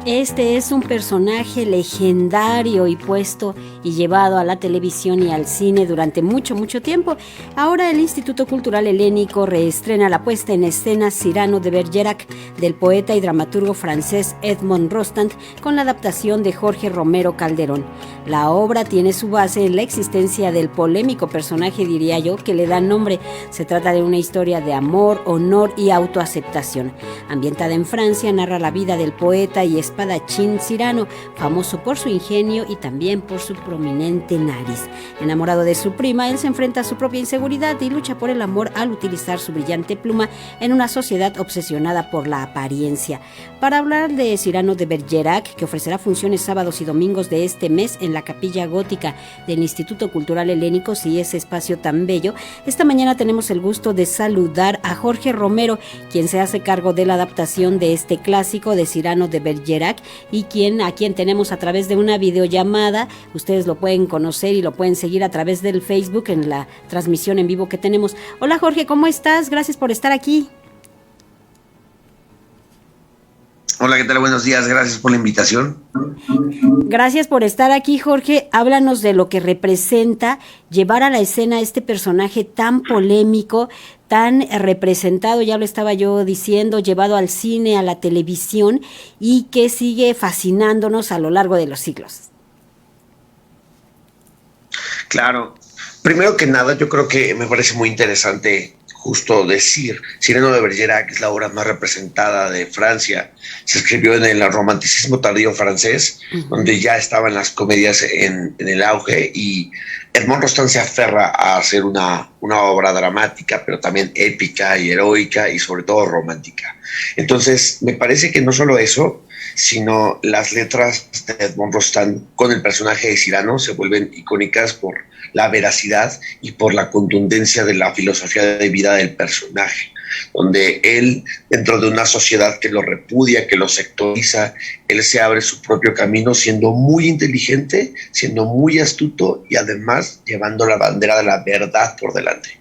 Este es un personaje legendario y puesto y llevado a la televisión y al cine durante mucho tiempo. Ahora el Instituto Cultural Helénico reestrena la puesta en escena Cyrano de Bergerac del poeta y dramaturgo francés Edmond Rostand con la adaptación de Jorge Romero Calderón. La obra tiene su base en la existencia del polémico personaje, diría yo, que le da nombre. Se trata de una historia de amor, honor y autoaceptación. Ambientada en Francia, narra la vida del poeta y espadachín Cyrano, famoso por su ingenio y también por su prominente nariz. Enamorado de su prima, él se enfrenta a su propia inseguridad y lucha por el amor al utilizar su brillante pluma en una sociedad obsesionada por la apariencia. Para hablar de Cyrano de Bergerac, que ofrecerá funciones sábados y domingos de este mes en la Capilla Gótica del Instituto Cultural Helénico, si ese espacio tan bello, esta mañana tenemos el gusto de saludar a Jorge Romero, quien se hace cargo de la adaptación de este clásico de Cyrano de Bergerac y a quien tenemos a través de una videollamada. Ustedes lo pueden conocer y lo pueden seguir a través del Facebook en la transmisión en vivo que tenemos. Hola Jorge, ¿cómo estás? Gracias por estar aquí. Hola, ¿qué tal? Buenos días, gracias por la invitación. Gracias por estar aquí, Jorge. Háblanos de lo que representa llevar a la escena este personaje tan polémico, tan representado, ya lo estaba yo diciendo, llevado al cine, a la televisión y que sigue fascinándonos a lo largo de los siglos. Claro, primero que nada, yo creo que me parece muy interesante justo decir, Cyrano de Bergerac es la obra más representada de Francia. Se escribió en el romanticismo tardío francés, donde ya estaban las comedias en el auge, y Edmond Rostand se aferra a hacer una obra dramática, pero también épica y heroica y sobre todo romántica. Entonces, me parece que no solo eso, sino las letras de Edmond Rostand con el personaje de Cyrano se vuelven icónicas por la veracidad y por la contundencia de la filosofía de vida del personaje, donde él, dentro de una sociedad que lo repudia, que lo sectoriza, él se abre su propio camino siendo muy inteligente, siendo muy astuto y además llevando la bandera de la verdad por delante.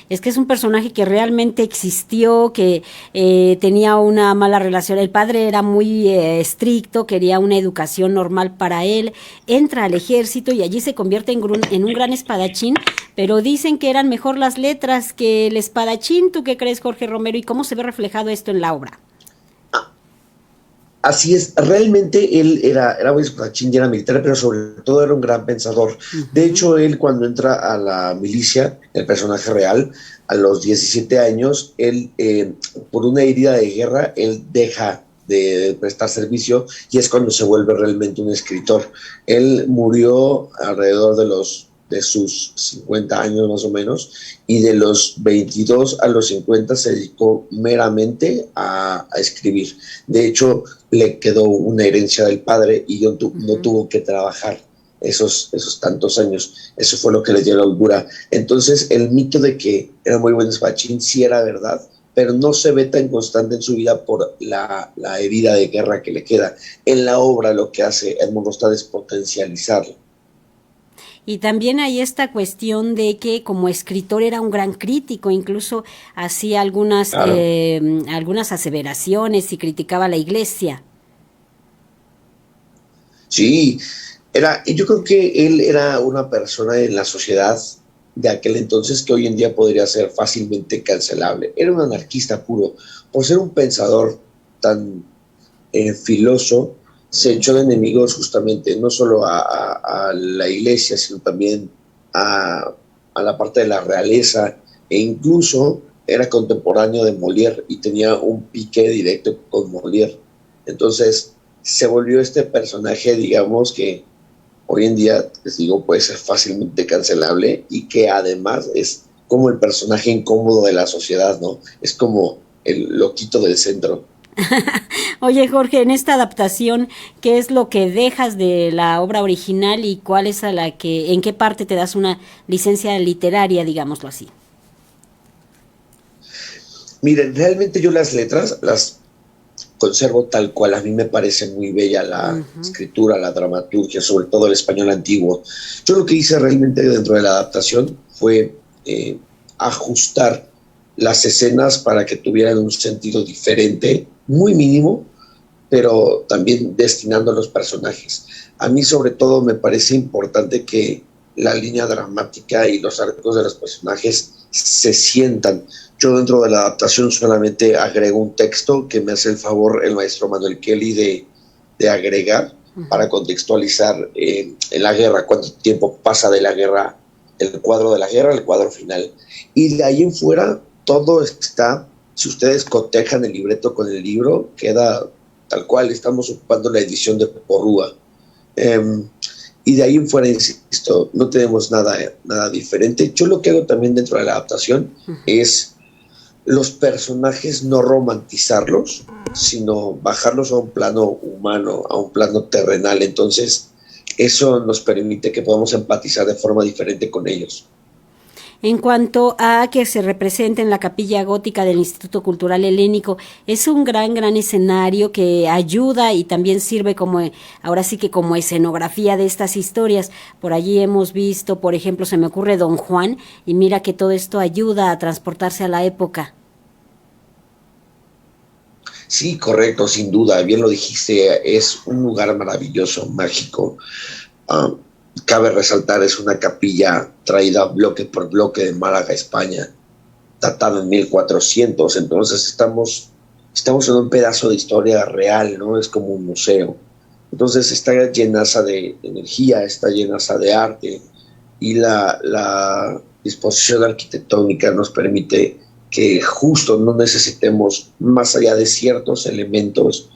Es que es un personaje que realmente existió, que tenía una mala relación. El padre era muy estricto, quería una educación normal para él. Entra al ejército y allí se convierte en un gran espadachín, pero dicen que eran mejor las letras que el espadachín. ¿Tú qué crees, Jorge Romero? ¿Y cómo se ve reflejado esto en la obra? Así es, realmente él era buen espadachín y era militar, pero sobre todo era un gran pensador. De hecho, él cuando entra a la milicia, el personaje real, a los 17 años, él, por una herida de guerra, él deja de prestar servicio y es cuando se vuelve realmente un escritor. Él murió alrededor de sus 50 años más o menos, y de los 22 a los 50 se dedicó meramente a escribir. De hecho, le quedó una herencia del padre y no tuvo que trabajar esos tantos años. Eso fue lo que le dio la holgura. Entonces, el mito de que era muy buen espadachín sí era verdad, pero no se ve tan constante en su vida por la herida de guerra que le queda. En la obra lo que hace Edmond Rostand es potencializarlo. Y también hay esta cuestión de que como escritor era un gran crítico, incluso hacía algunas aseveraciones y criticaba a la iglesia. Sí, yo creo que él era una persona en la sociedad de aquel entonces que hoy en día podría ser fácilmente cancelable. Era un anarquista puro. Por ser un pensador tan filoso, se echó de enemigos justamente no solo a la iglesia, sino también a la parte de la realeza, e incluso era contemporáneo de Molière y tenía un pique directo con Molière. Entonces se volvió este personaje, digamos, que hoy en día, les digo, puede ser fácilmente cancelable y que además es como el personaje incómodo de la sociedad, ¿no? Es como el loquito del centro. Oye, Jorge, en esta adaptación, ¿qué es lo que dejas de la obra original y cuál es en qué parte te das una licencia literaria, digámoslo así? Miren, realmente yo las letras las conservo tal cual. A mí me parece muy bella la escritura, la dramaturgia, sobre todo el español antiguo. Yo lo que hice realmente dentro de la adaptación fue ajustar las escenas para que tuvieran un sentido diferente, muy mínimo, pero también destinando a los personajes. A mí sobre todo me parece importante que la línea dramática y los arcos de los personajes se sientan. Yo dentro de la adaptación solamente agrego un texto que me hace el favor el maestro Manuel Kelly de agregar para contextualizar en la guerra, cuánto tiempo pasa de la guerra, el cuadro de la guerra, el cuadro final. Y de ahí en fuera todo está, si ustedes cotejan el libreto con el libro, queda tal cual, estamos ocupando la edición de Porrúa. Y de ahí en fuera, insisto, no tenemos nada diferente. Yo lo que hago también dentro de la adaptación es los personajes no romantizarlos, sino bajarlos a un plano humano, a un plano terrenal. Entonces, eso nos permite que podamos empatizar de forma diferente con ellos. En cuanto a que se represente en la capilla gótica del Instituto Cultural Helénico, es un gran escenario que ayuda y también sirve como, ahora sí que como escenografía de estas historias. Por allí hemos visto, por ejemplo, se me ocurre Don Juan, y mira que todo esto ayuda a transportarse a la época. Sí, correcto, sin duda, bien lo dijiste, es un lugar maravilloso, mágico. Cabe resaltar, es una capilla traída bloque por bloque de Málaga, España, datada en 1400, entonces estamos en un pedazo de historia real, ¿no? Es como un museo. Entonces está llenaza de energía, está llenaza de arte, y la disposición arquitectónica nos permite que justo no necesitemos más allá de ciertos elementos,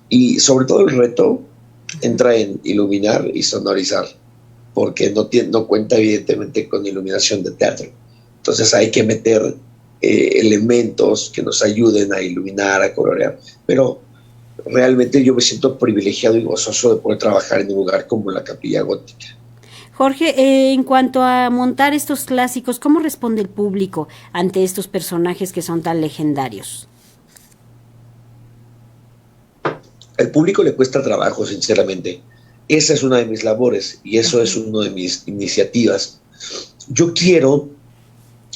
y sobre todo el reto entra en iluminar y sonorizar, porque no cuenta evidentemente con iluminación de teatro. Entonces hay que meter elementos que nos ayuden a iluminar, a colorear, pero realmente yo me siento privilegiado y gozoso de poder trabajar en un lugar como la Capilla Gótica. Jorge, en cuanto a montar estos clásicos, ¿cómo responde el público ante estos personajes que son tan legendarios? Al público le cuesta trabajo, sinceramente. Esa es una de mis labores y eso es una de mis iniciativas. Yo quiero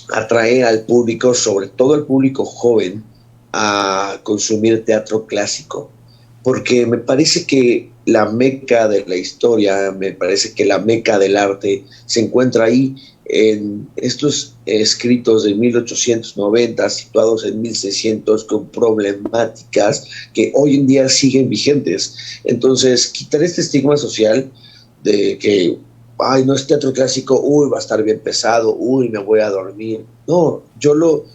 atraer al público, sobre todo al público joven, a consumir teatro clásico, porque me parece que la meca de la historia, me parece que la meca del arte se encuentra ahí en estos escritos de 1890, situados en 1600, con problemáticas que hoy en día siguen vigentes. Entonces, quitar este estigma social de que, ay, no es teatro clásico, uy, va a estar bien pesado, uy, me voy a dormir. No, yo lo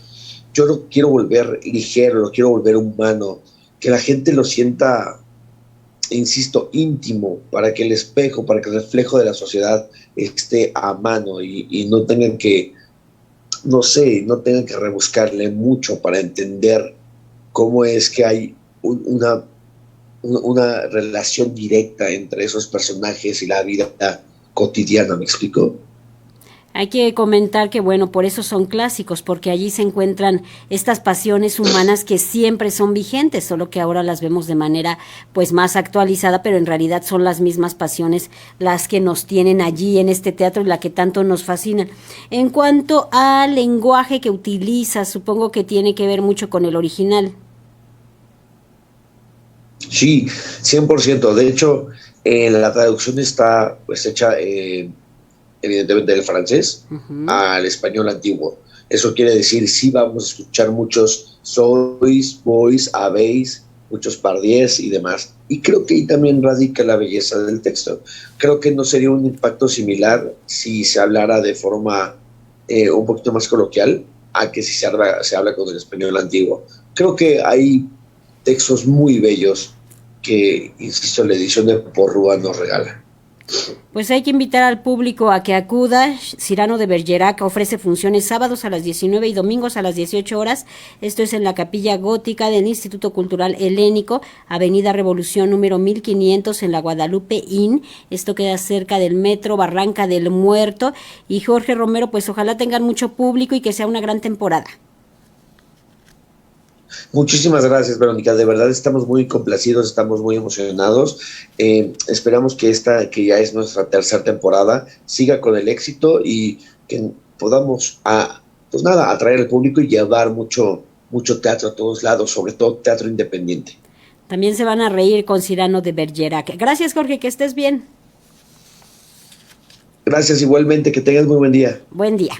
quiero volver ligero, lo quiero volver humano, que la gente lo sienta, insisto, íntimo, para que el espejo, para que el reflejo de la sociedad esté a mano y no tengan que, no sé, no tengan que rebuscarle mucho para entender cómo es que hay una relación directa entre esos personajes y la vida cotidiana, ¿me explico? Hay que comentar que, bueno, por eso son clásicos, porque allí se encuentran estas pasiones humanas que siempre son vigentes, solo que ahora las vemos de manera pues más actualizada, pero en realidad son las mismas pasiones las que nos tienen allí en este teatro y la que tanto nos fascinan. En cuanto al lenguaje que utilizas, supongo que tiene que ver mucho con el original. Sí, 100%. De hecho, la traducción está pues hecha evidentemente del francés al español antiguo. Eso quiere decir, sí vamos a escuchar muchos sois, vois, habéis, muchos pardiez y demás. Y creo que ahí también radica la belleza del texto. Creo que no sería un impacto similar si se hablara de forma un poquito más coloquial a que si se habla con el español antiguo. Creo que hay textos muy bellos que, insisto, la edición de Porrúa nos regala. Pues hay que invitar al público a que acuda. Cyrano de Bergerac ofrece funciones sábados a las 19 y domingos a las 18 horas. Esto es en la Capilla Gótica del Instituto Cultural Helénico, Avenida Revolución número 1500 en la Guadalupe Inn. Esto queda cerca del metro Barranca del Muerto. Y Jorge Romero, pues ojalá tengan mucho público y que sea una gran temporada. Muchísimas gracias, Verónica. De verdad estamos muy complacidos, estamos muy emocionados. Esperamos que esta, que ya es nuestra tercera temporada, siga con el éxito y que podamos, pues nada, atraer al público y llevar mucho teatro a todos lados, sobre todo teatro independiente. También se van a reír con Cyrano de Bergerac. Gracias, Jorge, que estés bien. Gracias igualmente, que tengas muy buen día. Buen día.